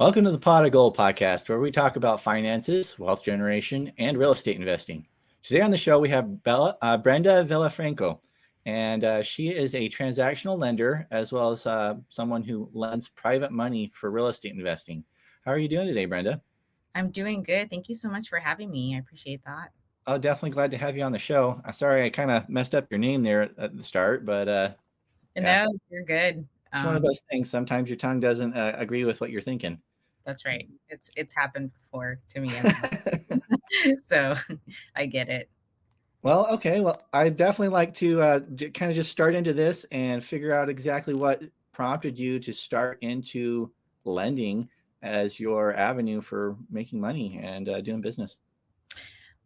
Welcome to the Pot of Gold podcast, where we talk about finances, wealth generation, and real estate investing. Today on the show, we have Brenda Villafranco, and she is a transactional lender as well as someone who lends private money for real estate investing. How are you doing today, Brenda? I'm doing good. Thank you so much for having me. I appreciate that. Oh, definitely glad to have you on the show. Sorry, I kind of messed up your name there at the start, but yeah, No, you're good. it's one of those things. Sometimes your tongue doesn't agree with what you're thinking. That's right. It's happened before to me as well. So I get it. Well, okay. Well, I definitely like to kind of just start into this and figure out exactly what prompted you to start into lending as your avenue for making money and doing business.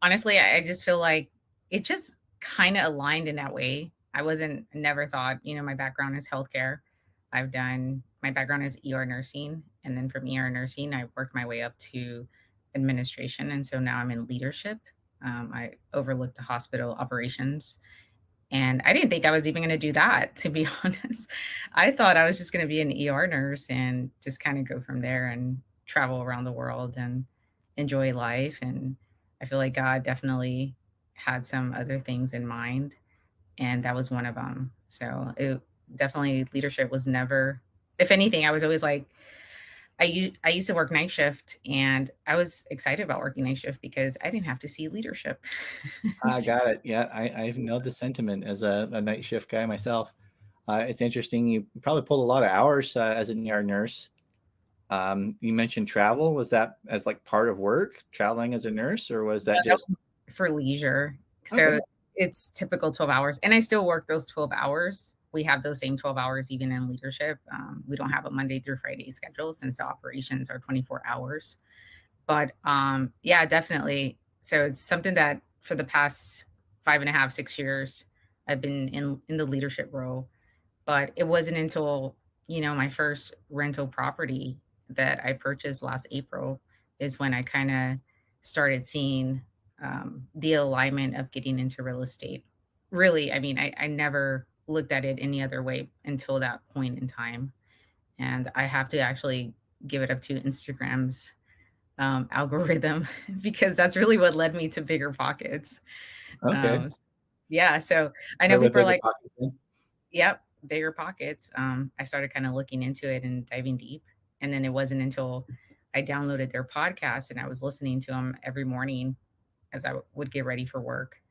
Honestly, I just feel like it just kind of aligned in that way. I wasn't never thought, my background is healthcare. My background is ER nursing. And then from ER nursing, I worked my way up to administration. And so now I'm in leadership. I overlook the hospital operations. And I didn't think I was even going to do that, to be honest. I thought I was just going to be an ER nurse and just kind of go from there and travel around the world and enjoy life. And I feel like God definitely had some other things in mind, and that was one of them. So it definitely leadership was never, if anything, I was always like, I used to work night shift, and I was excited about working night shift because I didn't have to see leadership. I got it. Yeah, I know the sentiment as a night shift guy myself. It's interesting. You probably pulled a lot of hours as an ER nurse. You mentioned travel. Was that as like part of work, traveling as a nurse, or was No, that that just was for leisure. okay? So it's typical 12 hours. And I still work those 12 hours. We have those same 12 hours even in leadership. We don't have a Monday through Friday schedule since the operations are 24 hours. But yeah, definitely. So it's something that for the past 5.5, 6 years, I've been in the leadership role. But it wasn't until, my first rental property that I purchased last April is when I kind of started seeing the alignment of getting into real estate. Really, I mean, I never looked at it any other way until that point in time. And I have to actually give it up to Instagram's algorithm because that's really what led me to Biggerpockets. Okay. Um, yeah, so I know Start with people are bigger like, pockets then. yep, Biggerpockets. I started kind of looking into it and diving deep. And then it wasn't until I downloaded their podcast and I was listening to them every morning as I would get ready for work.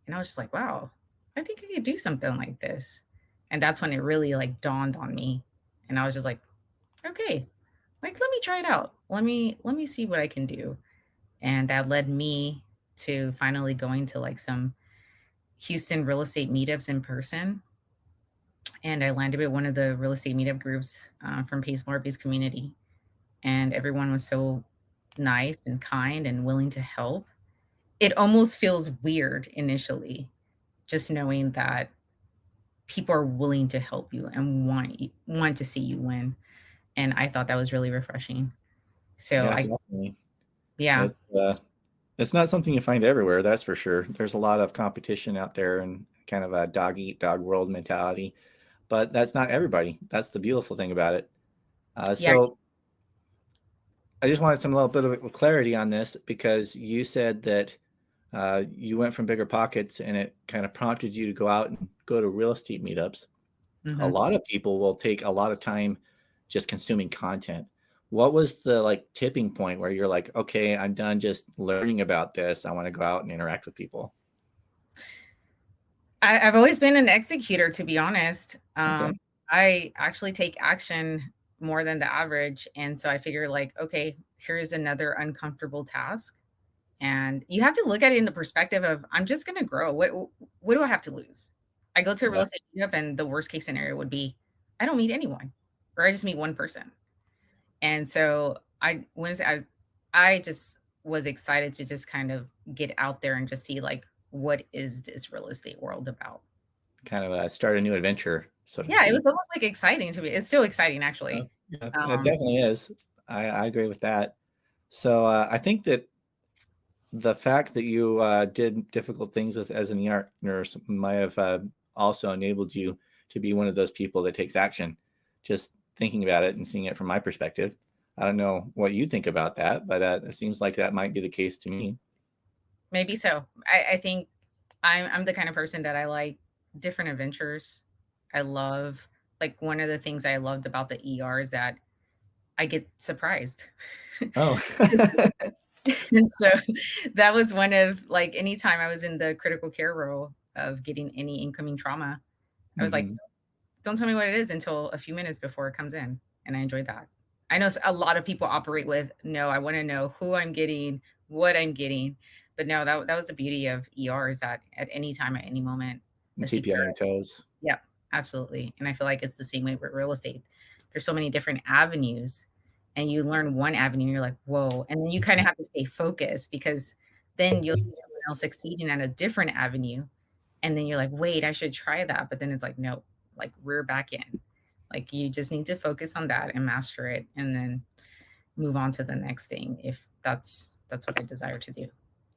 And I was just like, wow, I think I could do something like this. And that's when it really like dawned on me. And I was just like, okay, like let me try it out. Let me see what I can do. And that led me to finally going to like some Houston real estate meetups in person, and I landed with one of the real estate meetup groups from Pace Morby's community. And everyone was so nice and kind and willing to help. It almost feels weird initially, just knowing that people are willing to help you and want to see you win. And I thought that was really refreshing. So Yeah, I, definitely. yeah, It's not something you find everywhere, that's for sure. There's a lot of competition out there and kind of a dog eat dog world mentality, but that's not everybody. That's the beautiful thing about it. yeah, So I just wanted some little bit of clarity on this because you said that you went from Bigger Pockets and it kind of prompted you to go out and go to real estate meetups. A hmm. lot of people will take a lot of time just consuming content. What was the like tipping point where you're like, okay, I'm done just learning about this. I want to go out and interact with people. I've always been an executor, to be honest. Okay. I actually take action more than the average. And so I figure, like, okay, here's another uncomfortable task. And you have to look at it in the perspective of, I'm just going to grow. What do I have to lose? I go to a real Yeah. estate meetup, and the worst case scenario would be I don't meet anyone, or I just meet one person. And so I just was excited to just kind of get out there and just see, like, what is this real estate world about? Kind of start a new adventure, so to Yeah, it speak. was almost, like, exciting to me. It's still exciting, actually. Yeah, it Um, definitely is. I agree with that. So I think that the fact that you did difficult things with as an ER nurse might have also enabled you to be one of those people that takes action. Just thinking about it and seeing it from my perspective, I don't know what you think about that, but it seems like that might be the case to me. Maybe so. I think I'm the kind of person that I like different adventures. I love like one of the things I loved about the ER is that I get surprised. Oh. And so that was one of like anytime I was in the critical care role of getting any incoming trauma, I was like, Hmm. don't tell me what it is until a few minutes before it comes in. And I enjoyed that. I know a lot of people operate with, no, I want to know who I'm getting, what I'm getting. But no, that was the beauty of ER is that at any time, at any moment, a Keep you on CPR. your toes. Yeah, absolutely. And I feel like it's the same way with real estate. There's so many different avenues, and you learn one avenue, and you're like, whoa. And then you kind of have to stay focused because then you'll see someone else succeeding at a different avenue. And then you're like, wait, I should try that. But then it's like, no, like we're back in. Like you just need to focus on that and master it and then move on to the next thing if that's what I desire to do.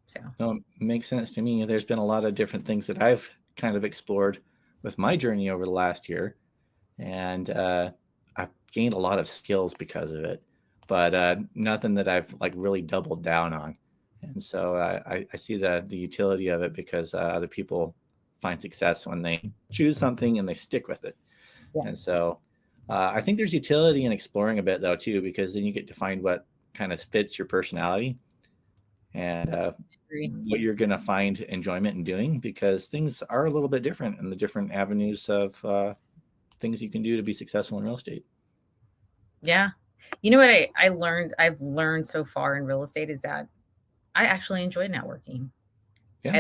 So No, it makes sense to me. There's been a lot of different things that I've kind of explored with my journey over the last year, and I've gained a lot of skills because of it, but nothing that I've like really doubled down on. And so I see the utility of it because other people find success when they choose something and they stick with it. yeah, And so I think there's utility in exploring a bit though too, because then you get to find what kind of fits your personality and agree. what you're going to find enjoyment in doing, because things are a little bit different in the different avenues of things you can do to be successful in real estate. Yeah. You know what I've learned so far in real estate is that I actually enjoy networking. Yeah.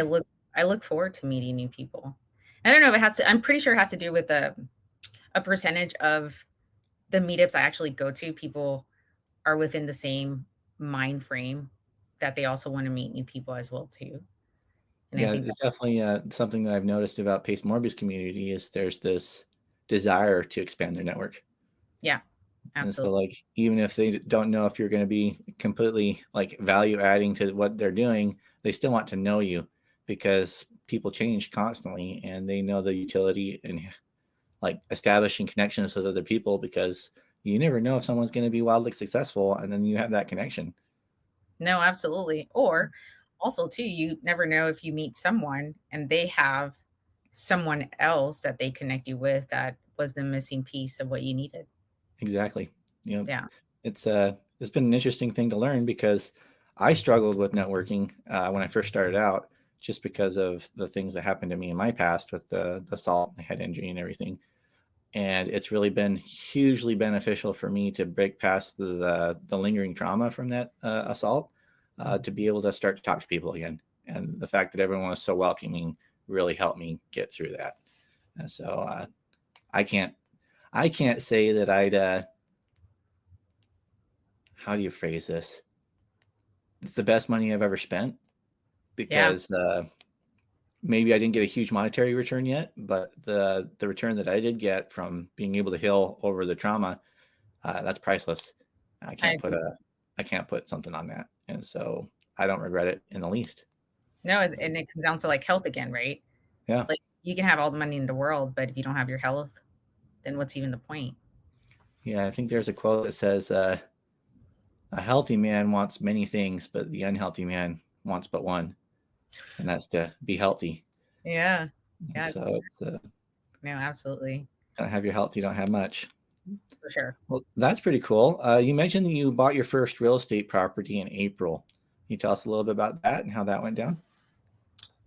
I look forward to meeting new people. I don't know if it has to I'm pretty sure it has to do with a percentage of the meetups I actually go to, people are within the same mind frame that they also want to meet new people as well too. And I Yeah, think that it's definitely something that I've noticed about Pace Morby's community is there's this desire to expand their network. yeah, And so absolutely. like even if they don't know if you're going to be completely like value adding to what they're doing, they still want to know you because people change constantly and they know the utility in like establishing connections with other people, because you never know if someone's going to be wildly successful and then you have that connection. No, absolutely. Or also too, you never know if you meet someone and they have someone else that they connect you with that was the missing piece of what you needed. Exactly. You know, Yeah. it's been an interesting thing to learn because I struggled with networking when I first started out, just because of the things that happened to me in my past with the assault, the head injury, and everything. And it's really been hugely beneficial for me to break past the lingering trauma from that assault, to be able to start to talk to people again. And the fact that everyone was so welcoming really helped me get through that. And so I can't I can't say that I'd how do you phrase this? It's the best money I've ever spent, Yeah. because maybe I didn't get a huge monetary return yet, but the return that I did get from being able to heal over the trauma, that's priceless. I I can't put agree. a I can't put something on that, and so I don't regret it in the least. No, and it comes down to like health again, right? Yeah, Like you can have all the money in the world, but if you don't have your health, then what's even the point? yeah. I think there's a quote that says, "A healthy man wants many things, but the unhealthy man wants but one, and that's to be healthy." Yeah. And Yeah. so it's No, absolutely. don't have your health, you don't have much. For sure. Well, that's pretty cool. You mentioned that you bought your first real estate property in April. Can you tell us a little bit about that and how that went down?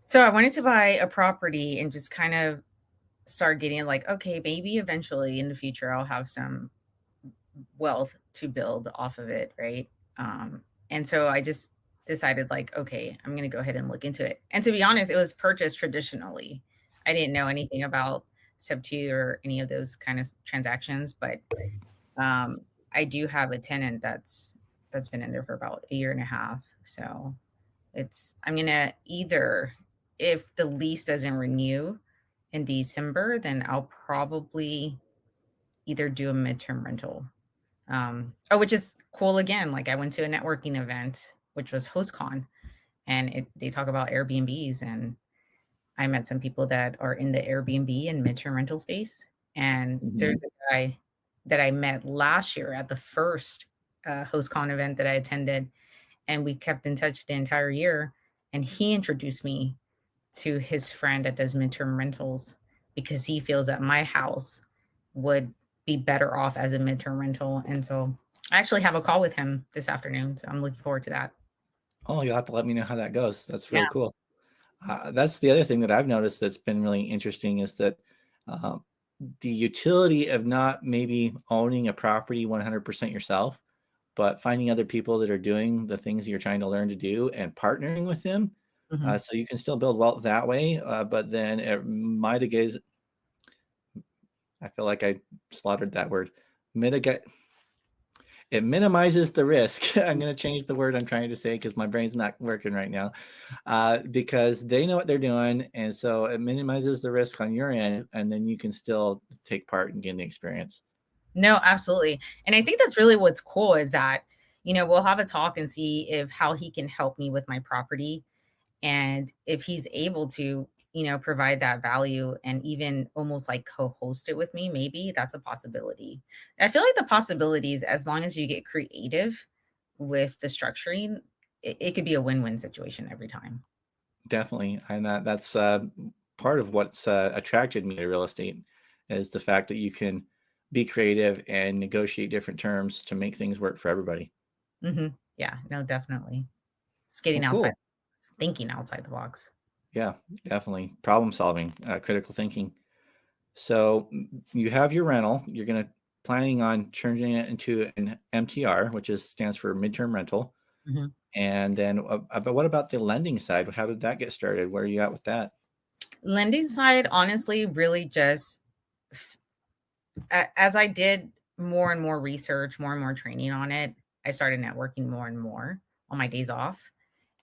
So I wanted to buy a property and just kind of start getting like, okay, maybe eventually in the future I'll have some wealth to build off of it, right? And so I just decided like, okay, I'm gonna go ahead and look into it. And to be honest, it was purchased traditionally. I didn't know anything about Sub 2 or any of those kind of transactions, but um, I do have a tenant that's been in there for about a year and a half. So it's I'm gonna either if the lease doesn't renew in December, then I'll probably either do a midterm rental. Oh, which is cool again. Like I went to a networking event, which was HostCon, and they talk about Airbnbs, and I met some people that are in the Airbnb and midterm rental space. And Hmm. there's a guy that I met last year at the first. host con event that I attended, and we kept in touch the entire year. And he introduced me to his friend that does midterm rentals because he feels that my house would be better off as a midterm rental. And so I actually have a call with him this afternoon. So I'm looking forward to that. Oh, you'll have to let me know how that goes. That's Yeah. really cool. That's the other thing that I've noticed that's been really interesting is that uh, the utility of not maybe owning a property 100% yourself, but finding other people that are doing the things you're trying to learn to do and partnering with them. Mm-hmm. So you can still build wealth that way. But then it mitigate, I feel like I slaughtered that word. Mitigate. It minimizes the risk. I'm going to change the word I'm trying to say because my brain's not working right now. Because they know what they're doing. And so it minimizes the risk on your end. And then you can still take part and gain the experience. No, absolutely. And I think that's really what's cool is that, we'll have a talk and see if how he can help me with my property. And if he's able to, provide that value and even almost like co-host it with me, maybe that's a possibility. I feel like the possibilities, as long as you get creative with the structuring, it could be a win-win situation every time. Definitely. And that's part of what's attracted me to real estate is the fact that you can be creative and negotiate different terms to make things work for everybody. Yeah, no, definitely. Just getting Well, outside, cool. thinking outside the box. Yeah, definitely. Problem solving, critical thinking. So you have your rental. You're going to planning on changing it into an MTR, which is stands for midterm rental. Mhm. And then, but what about the lending side? How did that get started? Where are you at with that? Lending side, honestly, really just as I did more and more research, more and more training on it, I started networking more and more on my days off.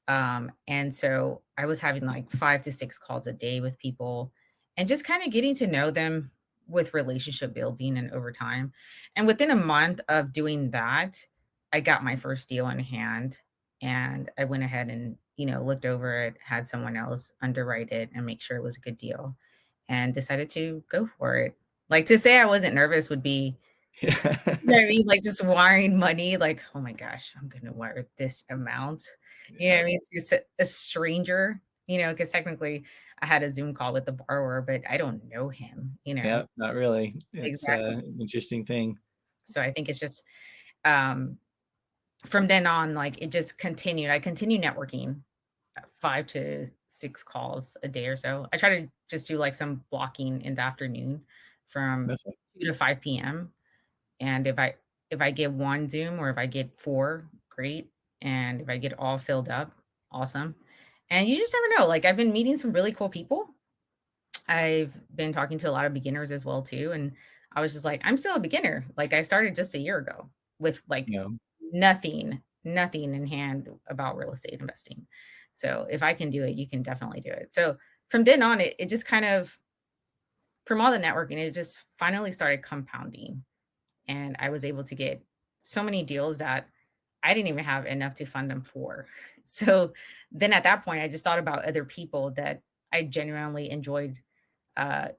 And so I was having like 5 to 6 calls a day with people and just kind of getting to know them with relationship building and over time. And within a month of doing that, I got my first deal in hand and I went ahead and, looked over it, had someone else underwrite it and make sure it was a good deal and decided to go for it. Like to say I wasn't nervous would be, what I mean? Like just wiring money, like, oh my gosh, I'm gonna wire this amount. What I Yeah. mean? It's just a stranger, because technically I had a Zoom call with the borrower, but I don't know him. Yeah, not really. It's Exactly. an interesting thing. So I think it's just um from then on, like it just continued. I continued networking 5 to 6 calls a day or so. I try to just do like some blocking in the afternoon from Definitely. 2 to 5 p.m. And if I get 1 Zoom or if I get 4, great, and if I get all filled up, awesome. And you just never know, like, I've been meeting some really cool people. I've been talking to a lot of beginners as well too, and I was just like, "I'm still a beginner." Like, I started just a year ago with, like, You know, nothing in hand about real estate investing. So, if I can do it, you can definitely do it. So, from then on, it just kind of from all the networking, it just finally started compounding and I was able to get so many deals that I didn't even have enough to fund them for. So then at that point, I just thought about other people that I genuinely enjoyed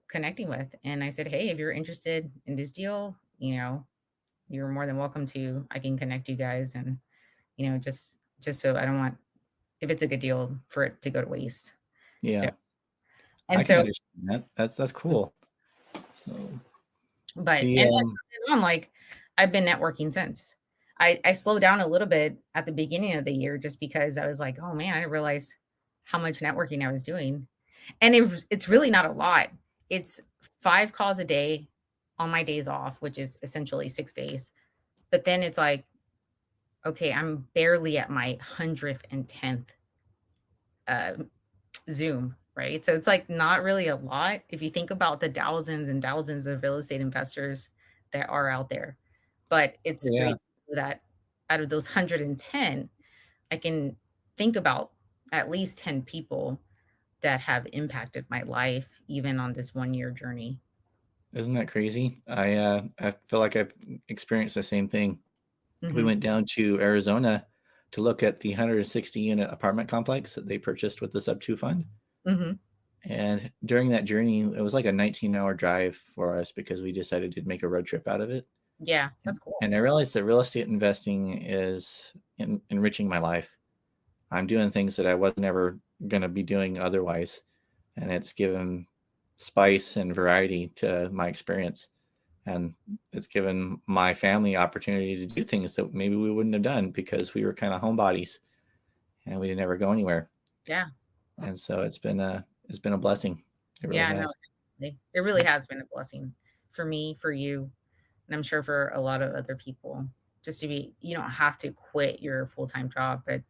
connecting with. And I said, hey, if you're interested in this deal, you're more than welcome to. I can connect you guys, and just so I don't want if it's a good deal for it to go to waste. So yeah, I and can so, understand that. That's cool. So but the and that's something on, like, I've been networking since. I slowed down a little bit at the beginning of the year just because I was like, "Oh, man, I didn't realize how much networking I was doing." And it's really not a lot. It's 5 calls a day on my days off, which is essentially 6 days. But then it's like, okay, I'm barely at my 100th and 10th, uh, Zoom, right? So it's like not really a lot if you think about the thousands and thousands of real estate investors that are out there. But it's yeah, great to know that out of those 110, I can think about at least 10 people that have impacted my life, even on this 1 year journey. isn't that crazy? I feel like I've experienced the same thing. We Hmm. went down to Arizona to look at the 160 unit apartment complex that they purchased with the sub two fund. Hmm. And during that journey, it was like a 19-hour drive for us because we decided to make a road trip out of it. Yeah, that's cool. And I realized that real estate investing is enriching my life. I'm doing things that I was never going to be doing otherwise. And it's given spice and variety to my experience. And it's given my family opportunity to do things that maybe we wouldn't have done because we were kind of homebodies and we didn't ever go anywhere. Yeah. And so it's been a blessing. It really Yeah, no, has. it really has been a blessing for me, for you, and I'm sure for a lot of other people. Just to be, you don't have to quit your full-time job, but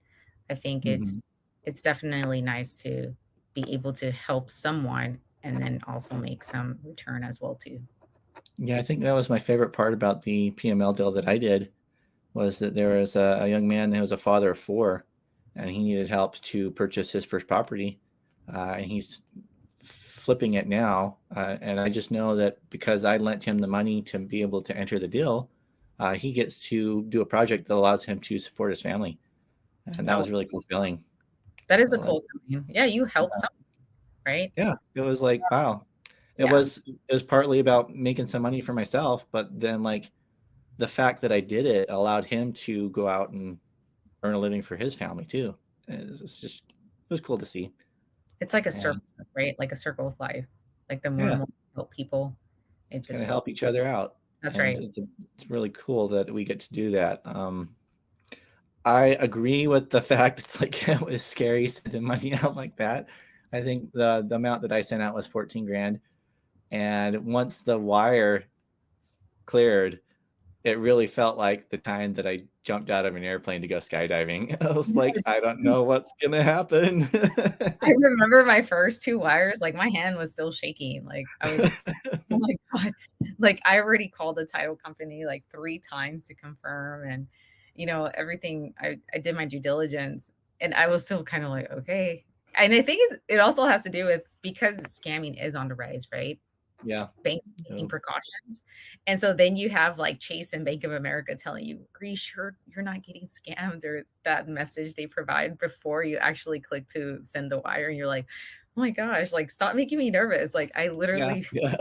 I think Mm-hmm. it's definitely nice to be able to help someone and then also make some return as well too. Yeah, I think that was my favorite part about the PML deal that I did was that there was a young man who was a father of four, and he needed help to purchase his first property, and he's flipping it now. And I just know that because I lent him the money to be able to enter the deal, he gets to do a project that allows him to support his family, and that Oh, was really fulfilling. that is a Like, cool feeling. Yeah, you help yeah, someone, right? yeah, it was like wow. It Yeah. was it was partly about making some money for myself, but then like the fact that I did it allowed him to go out and earn a living for his family too. It was cool to see. It's like a And circle, right? Like a circle of life. Like the more and yeah, more you help people, it kind of just help each other out. that's And right. it's really cool that we get to do that. I agree with the fact like it was scary sending money out like that. I think the amount that I sent out was 14 grand. And once the wire cleared, it really felt like the time that I jumped out of an airplane to go skydiving. I was like, Yes. I don't know what's gonna happen. I remember my first 2 wires, like, my hand was still shaking, like, I was like, "Oh my god." Like, I already called the title company, like, 3 times to confirm and, everything I did my due diligence, and I was still kinda like, "Okay." And I think it also has to do with because scamming is on the rise, right? Yeah. Banks are taking Yep. precautions, and so then you have, like, Chase and Bank of America telling you, "Are you sure you're not getting scammed?" Or that message they provide before you actually click to send the wire, and you're like, "Oh my gosh, like, stop making me nervous." Like, I Yeah. literally Yeah.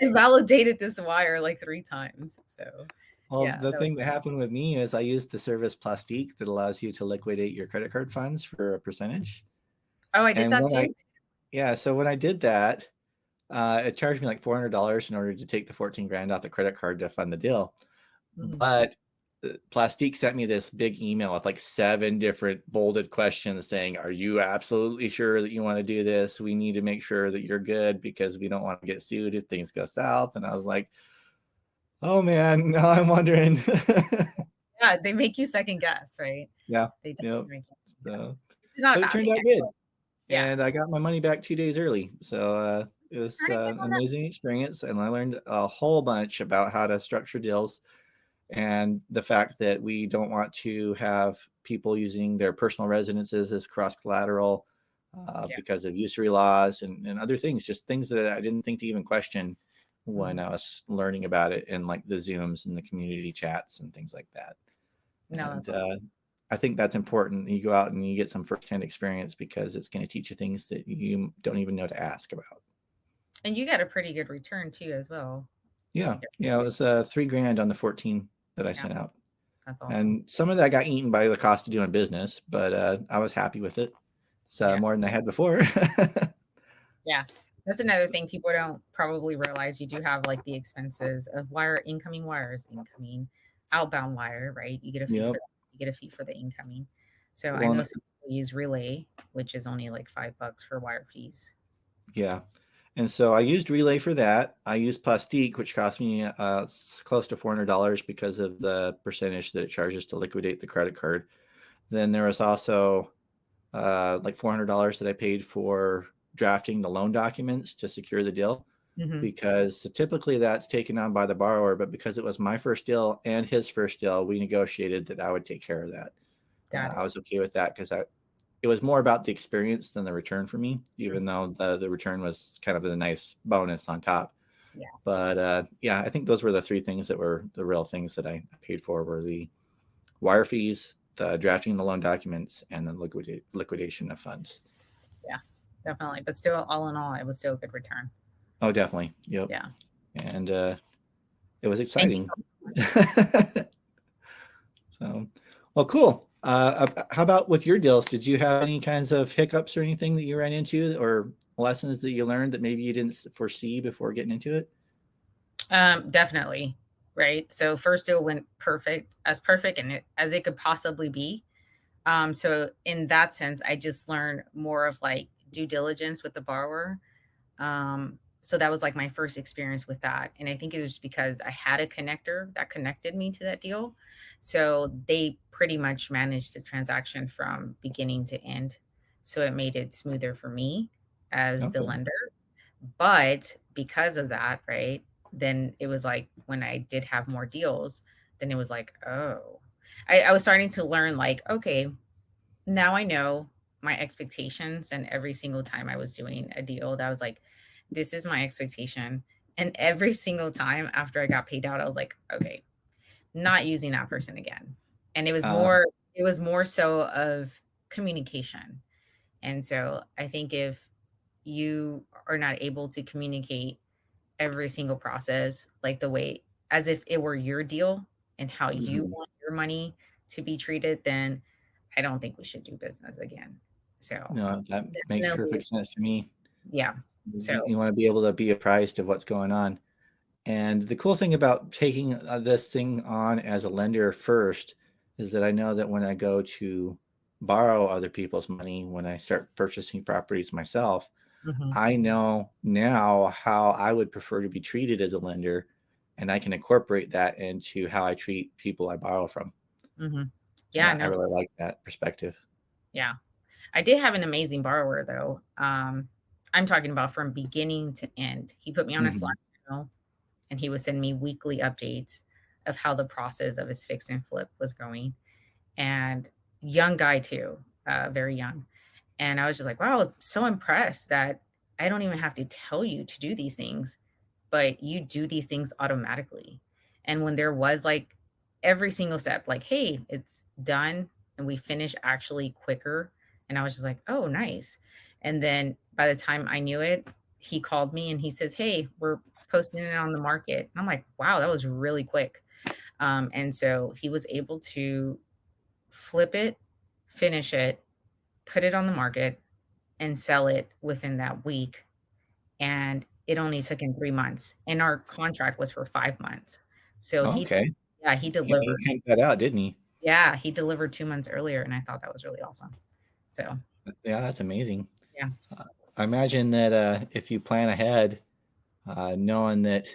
invalidated this wire, like, 3 times, so, Well, yeah, the that was thing that happened with me is I used the service Plastique that allows you to liquidate your credit card funds for a percentage. Oh, I did And that when too? yeah, so when I did that, it charged me like $400 in order to take the 14 grand off the credit card to fund the deal. Mhm. But Plastique sent me this big email with like 7 different bolded questions saying, "Are you absolutely sure that you want to do this? We need to make sure that you're good because we don't want to get sued if things go south." And I was like, "Oh man, now I'm wondering." Yeah, they make you second guess, right? Yeah, They yep. definitely make you second So, guess. Which is not a but it bad turned thing, out good, actually. Yeah. and I got my money back 2 days early. So it was Turn it an on that. amazing experience, and I learned a whole bunch about how to structure deals and the fact that we don't want to have people using their personal residences as cross collateral Yeah. because of usury laws and other things, just things that I didn't think to even question when Mhm. I was learning about it in like the Zooms and the community chats and things like that. No, And that's awesome. I think that's important. You go out and you get some firsthand experience because it's going to teach you things that you don't even know to ask about. And you got a pretty good return too as well. Yeah. Yeah. Yeah. It was 3 grand on the 14 that I Yeah, sent out. that's awesome. And some of that got eaten by the cost of doing business, but I was happy with it. It's Yeah. more than I had before. Yeah. That's another thing people don't probably realize. You do have like the expenses of incoming wires, incoming, outbound wire, right? You get a fee for Yep. that. You get a fee for the incoming. So I Well, know some people use Relay, which is only like $5 for wire fees. yeah. And so I used Relay for that. I used Plastique, which cost me close to $400 because of the percentage that it charges to liquidate the credit card. Then there was also like $400 that I paid for drafting the loan documents to secure the deal Hmm. because typically that's taken on by the borrower. But because it was my first deal and his first deal, we negotiated that I would take care of that. Got it. I was okay with that because it was more about the experience than the return for me, Mm. even though the return was kind of a nice bonus on top. Yeah. But yeah, I think those were the 3 things that were the real things that I paid for were the wire fees, the drafting the loan documents, and the liquidation of funds. Yeah. Definitely. But still, all in all, it was still a good return. Oh, definitely. Yep. Yeah. And It was Thank you exciting. so much. So, well, cool. How about with your deals? Did you have any kinds of hiccups or anything that you ran into, or lessons that you learned that maybe you didn't foresee before getting into it? Definitely. Right. So first deal went perfect and as it could possibly be. So in that sense, I just learned more of like due diligence with the borrower. So that was like my first experience with that. And I think it was because I had a connector that connected me to that deal. So they pretty much managed the transaction from beginning to end. So it made it smoother for me as the Okay. lender. But because of that, right, then it was like when I did have more deals, then it was like, oh, I was starting to learn like, okay, now I know my expectations. And every single time I was doing a deal, that was like, this is my expectation. And every single time after I got paid out, I was like, okay, not using that person again. And Uh, it was more so of communication. And so I think if you are not able to communicate every single process like the way as if it were your deal and how you mhm. want your money to be treated, then I don't think we should do business again. So, No, that makes definitely perfect sense to me. yeah. So You want to be able to be apprised of what's going on. And the cool thing about taking this thing on as a lender first is that I know that when I go to borrow other people's money, when I start purchasing properties myself, mhm, I know now how I would prefer to be treated as a lender, and I can incorporate that into how I treat people I borrow from. mhm. And Yeah, I no, really like that perspective. yeah. I did have an amazing borrower though. I'm talking about from beginning to end. He put me on a Slack Hmm. channel and he would send me weekly updates of how the process of his fix and flip was going. And young guy too, very young. And I was just like, wow, so impressed that I don't even have to tell you to do these things, but you do these things automatically. And when there was like every single step, like, hey, it's done, and we finish actually quicker. And I was just like, oh, nice. And then by the time I knew it, he called me and he says, hey, we're posting it on the market. And I'm like, wow, that was really quick. And so he was able to flip it, finish it, put it on the market, and sell it within that week. And it only took him 3 months, and our contract was for 5 months. So Oh, okay. yeah, he Yeah, he delivered. cranked that out, didn't he? Yeah, he delivered 2 months earlier, and I thought that was really awesome. So, Yeah, that's amazing. yeah. Uh, I imagine that if you plan ahead, knowing that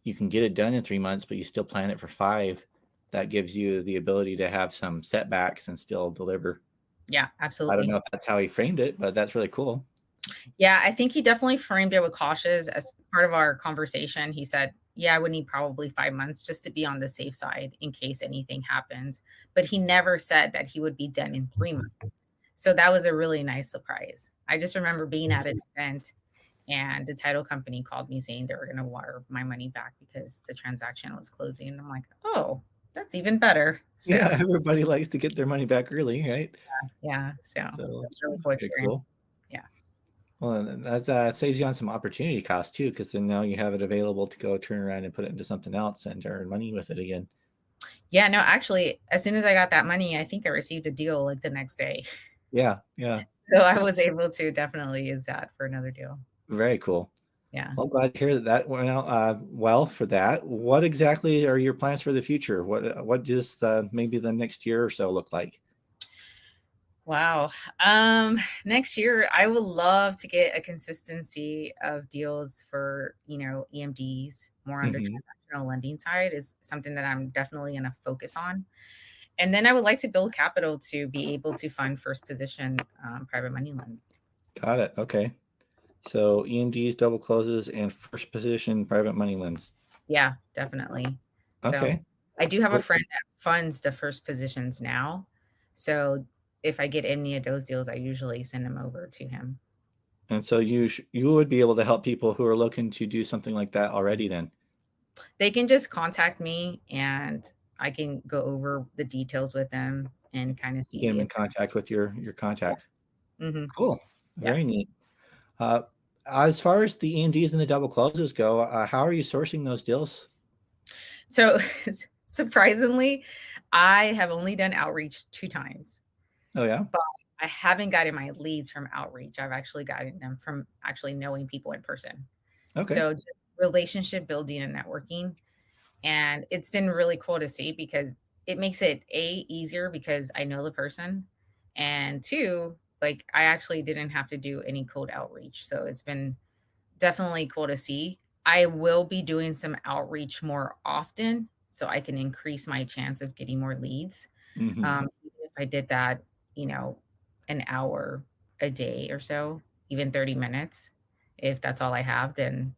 you can get it done in 3 months, but you still plan it for five, that gives you the ability to have some setbacks and still deliver. Yeah, I don't absolutely. know if that's how he framed it, but that's really cool. Yeah, I think he definitely framed it with cautious as part of our conversation. He said, "Yeah, I would need probably 5 months just to be on the safe side in case anything happens." But he never said that he would be done in 3 months. So that was a really nice surprise. I just remember being at an event and the title company called me saying they were going to wire my money back because the transaction was closing. And I'm like, oh, that's even better. Yeah, So, everybody likes to get their money back early, right? yeah. So it So was a really that's cool pretty experience. cool. Yeah. Well, and that saves you on some opportunity costs too, because then now you have it available to go turn around and put it into something else and earn money with it again. Yeah. No, actually, as soon as I got that money, I think I received a deal like the next day. Yeah, yeah. So I was able to definitely use that for another deal. Very cool. Yeah. Well, glad to hear that that went out well for that. What exactly are your plans for the future? What does maybe the next year or so look like? Wow. Next year I would love to get a consistency of deals for, EMDs more on the Hmm. transactional lending side is something that I'm definitely going to focus on. And then I would like to build capital to be able to fund first position private money lending. Got it. Okay. So EMDs, double closes, and first position private money lends. Yeah, definitely. So Okay. I do have a Cool. friend that funds the first positions now. So if I get any of those deals, I usually send them over to him. And so you would be able to help people who are looking to do something like that already then. They can just contact me and I can go over the details with them and kind of Get them see in if contact with your yeah. contact. Mhm. Cool. Yeah. Very neat. Uh, as far as the EMDs and the double closes go, how are you sourcing those deals? So surprisingly, I have only done outreach 2 times, Oh yeah. but I haven't gotten my leads from outreach. I've actually gotten them from actually knowing people in person. Okay. So just relationship building and networking. And it's been really cool to see because it makes it easier because I know the person, and two, like I actually didn't have to do any cold outreach. So it's been definitely cool to see. I will be doing some outreach more often so I can increase my chance of getting more leads. Hmm. Even if I did that, you know, an hour a day or so, even 30 minutes, if that's all I have, then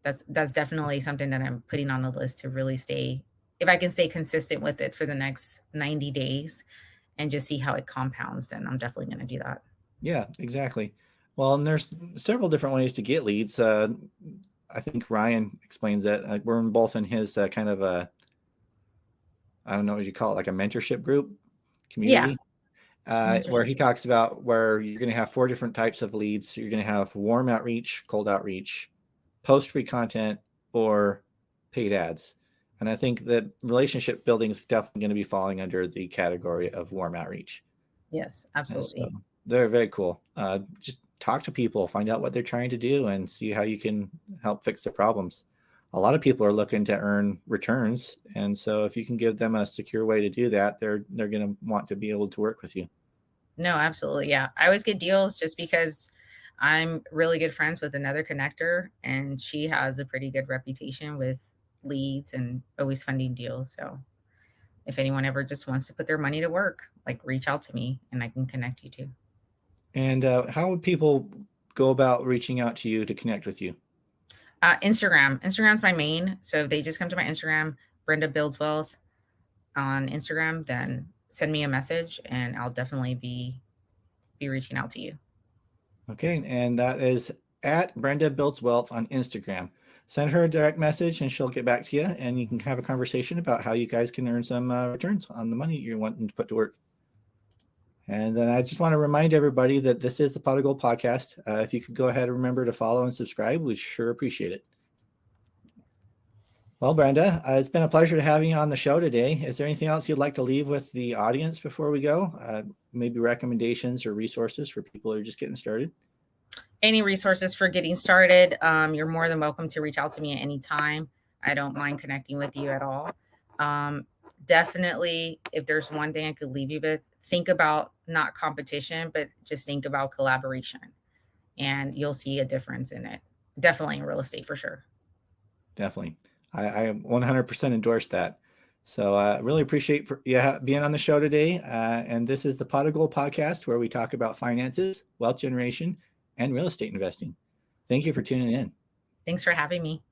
that's definitely something that I'm putting on the list to really stay, if I can stay consistent with it for the next 90 days and just see how it compounds, then I'm definitely going to do that. Yeah, exactly. Well, and there's several different ways to get leads. I think Ryan explains that we're both in his kind of a, I don't know what you call it, like a mentorship group Yeah. community, where Mentorship. he talks about where you're going to have 4 different types of leads. So you're going to have warm outreach, cold outreach, post free content, or paid ads. And I think that relationship building is definitely going to be falling under the category of warm outreach. Yes, And so absolutely. they're very cool. Just talk to people, find out what they're trying to do, and see how you can help fix their problems. A lot of people are looking to earn returns, and so if you can give them a secure way to do that, they're going to want to be able to work with you. No, absolutely. Yeah. I always get deals just because I'm really good friends with another connector and she has a pretty good reputation with leads and always funding deals. So if anyone ever just wants to put their money to work, like reach out to me and I can connect you to. And how would people go about reaching out to you to connect with you? Instagram. Instagram's my main. So if they just come to my Instagram, Brenda Builds Wealth on Instagram, then send me a message and I'll definitely be reaching out to you. Okay, and that is at Brenda Builds Wealth on Instagram. Send her a direct message and she'll get back to you, and you can have a conversation about how you guys can earn some returns on the money you're wanting to put to work. And then I just want to remind everybody that this is the Pot of Gold podcast. If you could go ahead and remember to follow and subscribe, we sure appreciate it. Yes. Well, Brenda, it's been a pleasure to have you on the show today. Is there anything else you'd like to leave with the audience before we go? Maybe recommendations or resources for people who are just getting started? Any resources for getting started, you're more than welcome to reach out to me at any time. I don't mind connecting with you at all. Um, Definitely, if there's one thing I could leave you with, think about not competition, but just think about collaboration, and you'll see a difference in it. Definitely in real estate for sure. Definitely. I 100% endorse that. So I really appreciate you being on the show today. And this is the Pot of Gold podcast, where we talk about finances, wealth generation, and real estate investing. Thank you for tuning in. Thanks for having me.